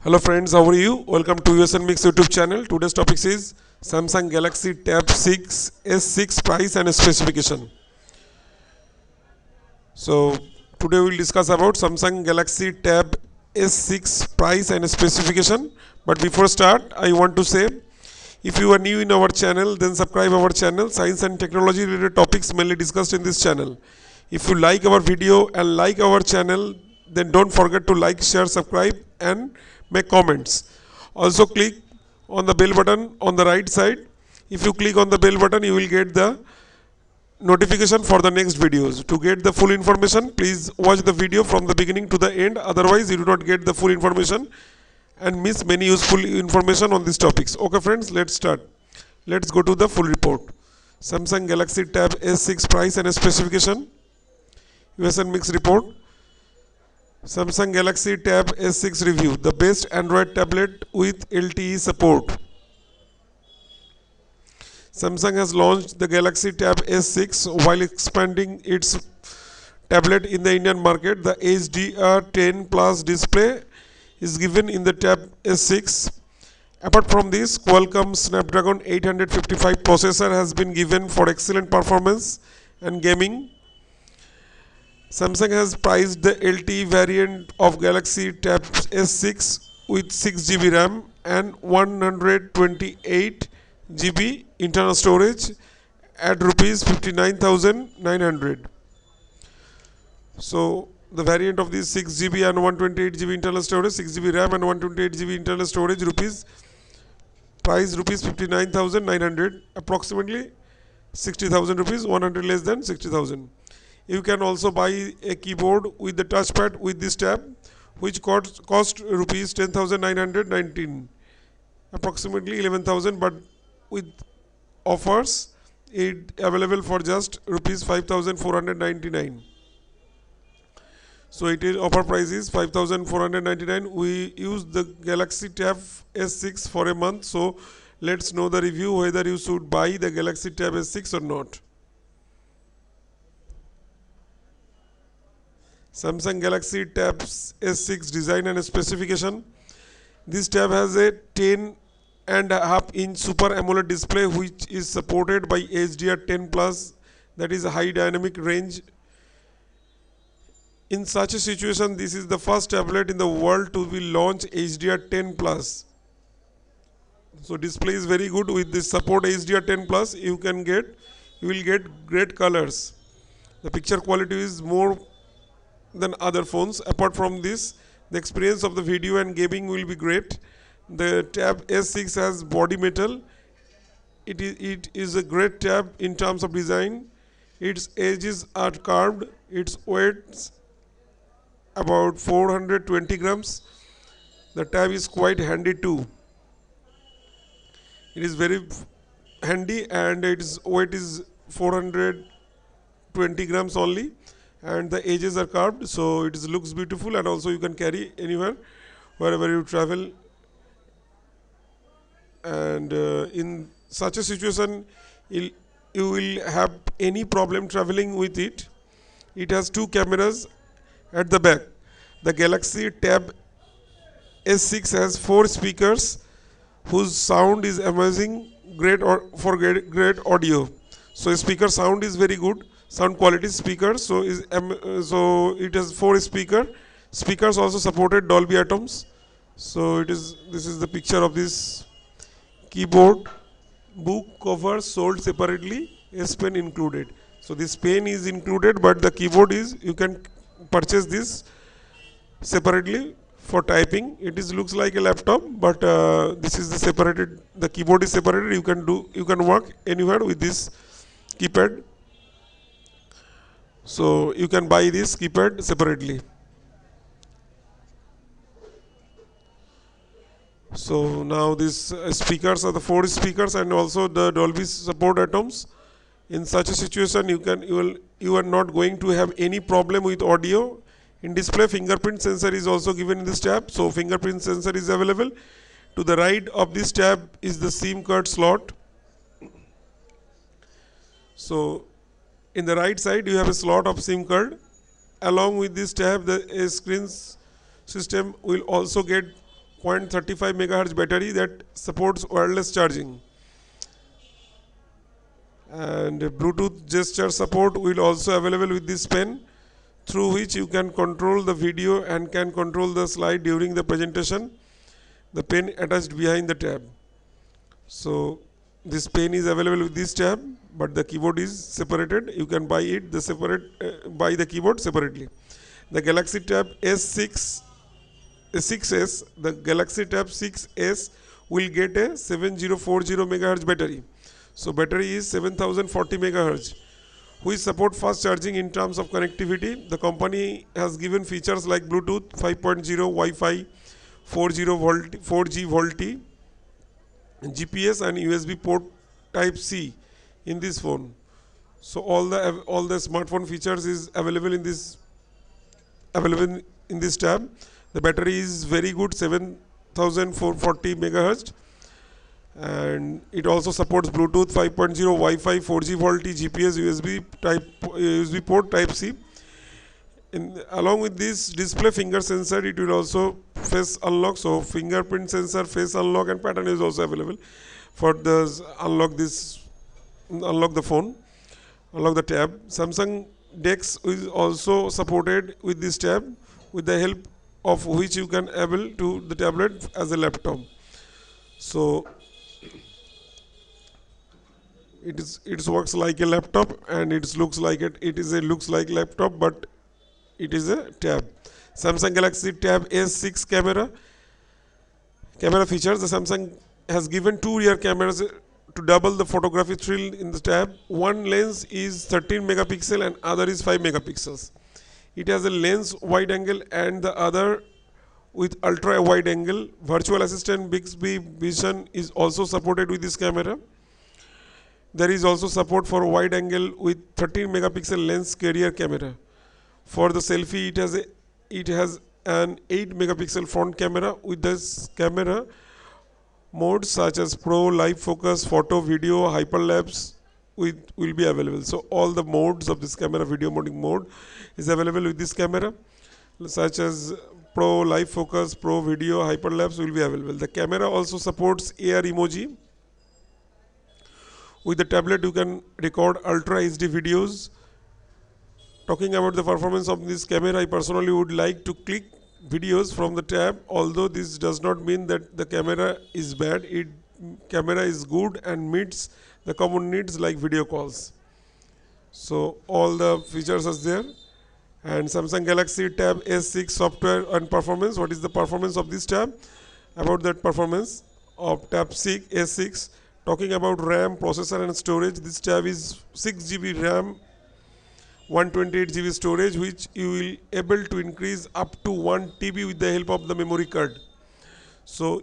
Hello friends, how are you? Welcome to USN Mix YouTube channel. Today's topic is Samsung Galaxy Tab 6 S6 price and specification. So today we will discuss about Samsung Galaxy Tab S6 price and specification. But before start, I want to say if you are new in our channel, then subscribe our channel. Science and technology related topics mainly discussed in this channel. If you like our video and like our channel, then don't forget to like, share, subscribe and make comments. Also click on the bell button on the right side. If you click on the bell button, you will get the notification for the next videos. To get the full information, please watch the video from the beginning to the end. Otherwise, you do not get the full information and miss many useful information on these topics. Okay friends, let's start. Let's go to the full report. Samsung Galaxy Tab S6 price and specification. USN Mix report. Samsung Galaxy Tab S6 review. The best Android tablet with LTE support. Samsung has launched the Galaxy Tab S6 while expanding its tablet in the Indian market. The HDR10 Plus display is given in the Tab S6. Apart from this, Qualcomm Snapdragon 855 processor has been given for excellent performance and gaming. Samsung has priced the LTE variant of Galaxy Tab S6 with 6GB RAM and 128GB internal storage at rupees 59,900. So the variant of this 6GB and 128GB internal storage, 6GB RAM and 128GB internal storage price rupees 59,900, approximately 60,000 rupees, 100 less than 60,000. You can also buy a keyboard with the touchpad with this tab, which cost rupees 10,919, approximately 11,000, but with offers it available for just rupees 5,499. So it is offer price is 5,499. We use the Galaxy Tab S6 for a month, so let's know the review whether you should buy the Galaxy Tab S6 or not. Samsung Galaxy Tab S6 design and specification. This tab has a 10.5-inch Super AMOLED display which is supported by HDR10 Plus, that is a high dynamic range. In such a situation, this is the first tablet in the world to be launched HDR10 Plus. So display is very good. With this support HDR10 Plus, you will get great colors. The picture quality is more than other phones. Apart from this, the experience of the video and gaming will be great. The Tab S6 has body metal. It is a great tab in terms of design. Its edges are carved. Its weight about 420 grams. The tab is quite handy too. It is very handy and its weight is 420 grams only, and the edges are carved, so it looks beautiful, and also you can carry anywhere wherever you travel. And in such a situation, you will have any problem traveling with it. It has two cameras at the back. The Galaxy Tab S6 has 4 speakers whose sound is amazing, great audio. So speaker sound is very good, sound quality speaker. So it has 4 speakers also supported Dolby Atoms. So this is the picture of this keyboard. Book cover sold separately, S Pen included. So this pen is included, but the keyboard is, you can purchase this separately for typing. Looks like a laptop, but this is the separated. The keyboard is separated. You can work anywhere with this keypad. So you can buy this keypad separately. So now these speakers are the 4 speakers and also the Dolby support atoms. In such a situation, you are not going to have any problem with audio. In display, fingerprint sensor is also given in this tab. So fingerprint sensor is available. To the right of this tab is the SIM card slot. So in the right side you have a slot of SIM card. Along with this tab, the screen system will also get 0.35 megahertz battery that supports wireless charging. And Bluetooth gesture support will also available with this pen, through which you can control the video and can control the slide during the presentation. The pen attached behind the tab. So this pen is available with this tab, but the keyboard is separated. You can buy it buy the keyboard separately. The Galaxy Tab S6 6s, the Galaxy Tab 6s will get a 7040 MHz battery. So battery is 7040 MHz, which support fast charging in terms of connectivity. The company has given features like Bluetooth 5.0, Wi-Fi, 4G VoLTE, GPS and USB port Type C in this phone. So all the smartphone features is available in this tab. The battery is very good, 7440 MHz, and it also supports Bluetooth 5.0, Wi-Fi, 4G VoLTE, GPS, USB port Type C. Along with this display finger sensor, it will also face unlock. So fingerprint sensor, face unlock, and pattern is also available for the unlock the phone, unlock the tab. Samsung DeX is also supported with this tab, with the help of which you can able to the tablet as a laptop. So it works like a laptop, and it looks like looks like laptop, but it is a tab. Samsung Galaxy Tab S6 camera features. The Samsung has given two rear cameras to double the photography thrill in the tab. One lens is 13 megapixel and other is 5 megapixels. It has a lens wide angle and the other with ultra wide angle. Virtual assistant Bixby Vision is also supported with this camera. There is also support for wide angle with 13 megapixel lens carrier camera. For the selfie, it has an 8 megapixel front camera. With this camera, modes such as Pro, Live Focus, Photo, Video, Hyperlapse will be available. So all the modes of this camera, video mode is available with this camera, such as Pro, Live Focus, Pro, Video, Hyperlapse will be available. The camera also supports AR emoji. With the tablet, you can record Ultra HD videos. Talking about the performance of this camera, I personally would like to click videos from the tab, although this does not mean that the camera is bad. Camera is good and meets the common needs like video calls. So all the features are there. And Samsung Galaxy Tab S6 software and performance. What is the performance of this tab? About that performance of Tab S6, talking about RAM, processor and storage, this tab is 6 GB RAM, 128 GB storage, which you will able to increase up to 1 TB with the help of the memory card. So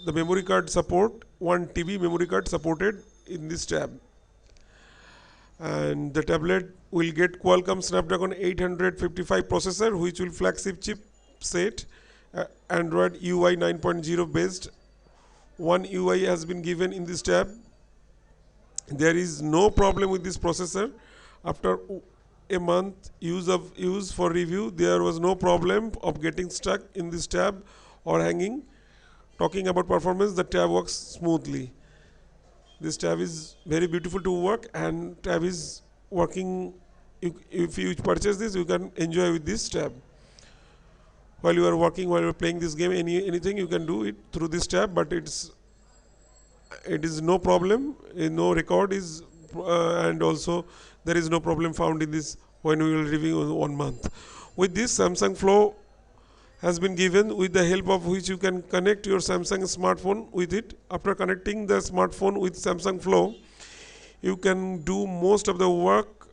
the memory card support, 1 TB memory card supported in this tab. And the tablet will get Qualcomm Snapdragon 855 processor, which will flagship chip set, Android UI 9.0 based. One UI has been given in this tab. There is no problem with this processor. After a month use for review, there was no problem of getting stuck in this tab or hanging. Talking about performance, the tab works smoothly. This tab is very beautiful to work, and tab is working. If you purchase this, you can enjoy with this tab. While you are working, while you are playing this game, anything you can do it through this tab, but it is no problem, no record is, and also there is no problem found in this when we will review in 1 month. With this, Samsung Flow has been given, with the help of which you can connect your Samsung smartphone with it. After connecting the smartphone with Samsung Flow, you can do most of the work,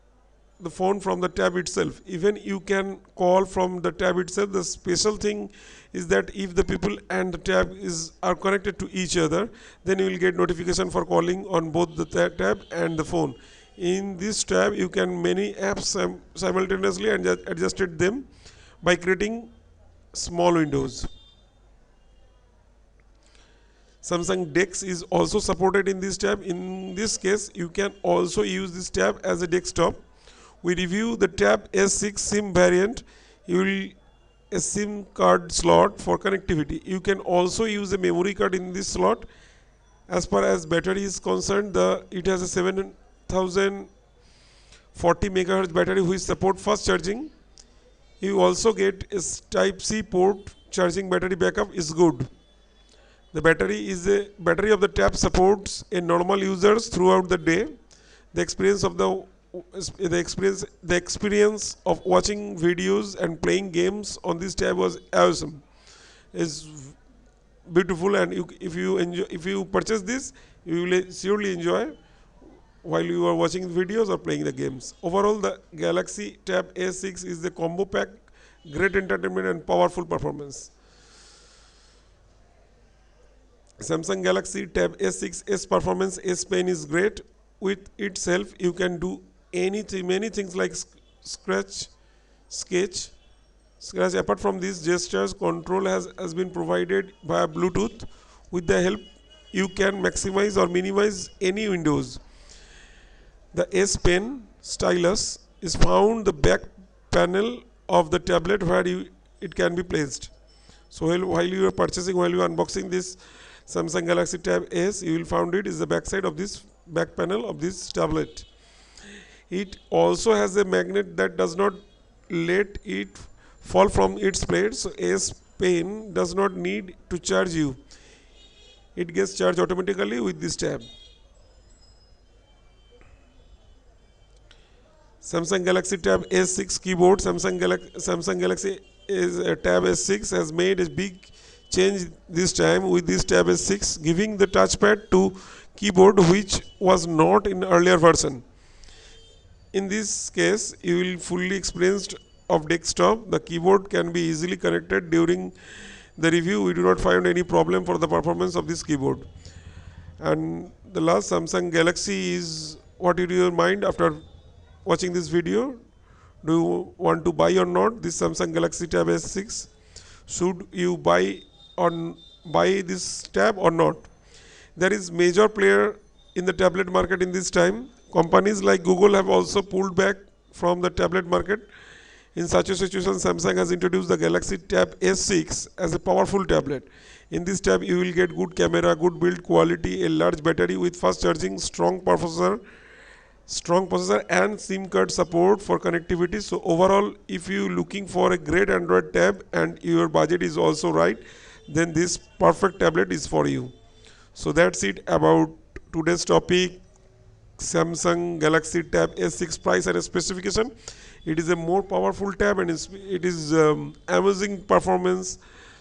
the phone from the tab itself. Even you can call from the tab itself. The special thing is that if the people and the tab are connected to each other, then you will get notification for calling on both the tab and the phone. In this tab, you can many apps simultaneously and adjusted them by creating small windows. Samsung DeX is also supported in this tab. In this case, you can also use this tab as a desktop. We review the Tab S6 SIM variant. You will a SIM card slot for connectivity. You can also use a memory card in this slot. As far as battery is concerned, it has a 7040 megahertz battery which support fast charging. You also get a Type C port. Charging battery backup is good. The battery of the tab supports a normal users throughout the day. The experience of watching videos and playing games on this tab was awesome. Is beautiful, and if you purchase this, you will surely enjoy while you are watching videos or playing the games. Overall, the Galaxy Tab S6 is the combo pack, great entertainment and powerful performance. Samsung Galaxy Tab S6 S Performance S Pen is great. With itself, you can do many things like sketch. Apart from these gestures, control has been provided via Bluetooth. With the help, you can maximize or minimize any windows. The S Pen stylus is found the back panel of the tablet where it can be placed. So while you are unboxing this Samsung Galaxy Tab S, you will find it is the back side of this back panel of this tablet. It also has a magnet that does not let it fall from its plate, so S Pen does not need to charge you. It gets charged automatically with this tab. Samsung Galaxy Tab S6 keyboard. Samsung Galaxy Tab S6 has made a big change this time with this Tab S6, giving the touchpad to keyboard which was not in earlier version. In this case, you will fully experienced of desktop. The keyboard can be easily connected. During the review, we do not find any problem for the performance of this keyboard. And the last, Samsung Galaxy is what in your mind after watching this video? Do you want to buy or not this Samsung Galaxy Tab S6? Should you buy this tab or not? There is major player in the tablet market in this time. Companies like Google have also pulled back from the tablet market. In such a situation, Samsung has introduced the Galaxy Tab S6 as a powerful tablet. In this tab, you will get good camera, good build quality, a large battery with fast charging, strong processor and SIM card support for connectivity. So overall, if you looking for a great Android tab and your budget is also right, then this perfect tablet is for you. So that's it about today's topic, Samsung Galaxy Tab S6 price and specification. It is a more powerful tab and it is amazing performance.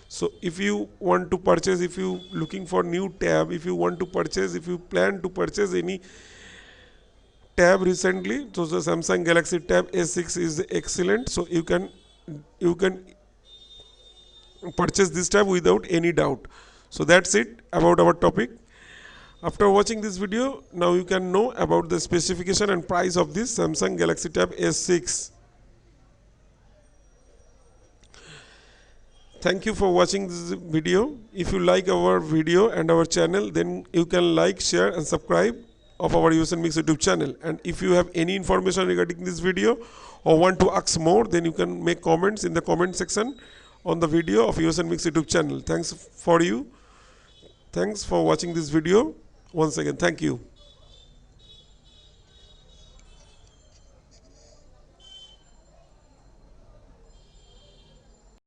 So if you want to purchase, if you looking for new tab, if you plan to purchase any tab recently, so the Samsung Galaxy Tab S6 is excellent. So you can purchase this tab without any doubt. So that's it about our topic. After watching this video, now you can know about the specification and price of this Samsung Galaxy Tab S6. Thank you for watching this video. If you like our video and our channel, then you can like, share and subscribe of our Usn Mix YouTube channel. And if you have any information regarding this video or want to ask more, then you can make comments in the comment section on the video of Usn Mix YouTube channel. Thanks for watching this video. Once again, thank you.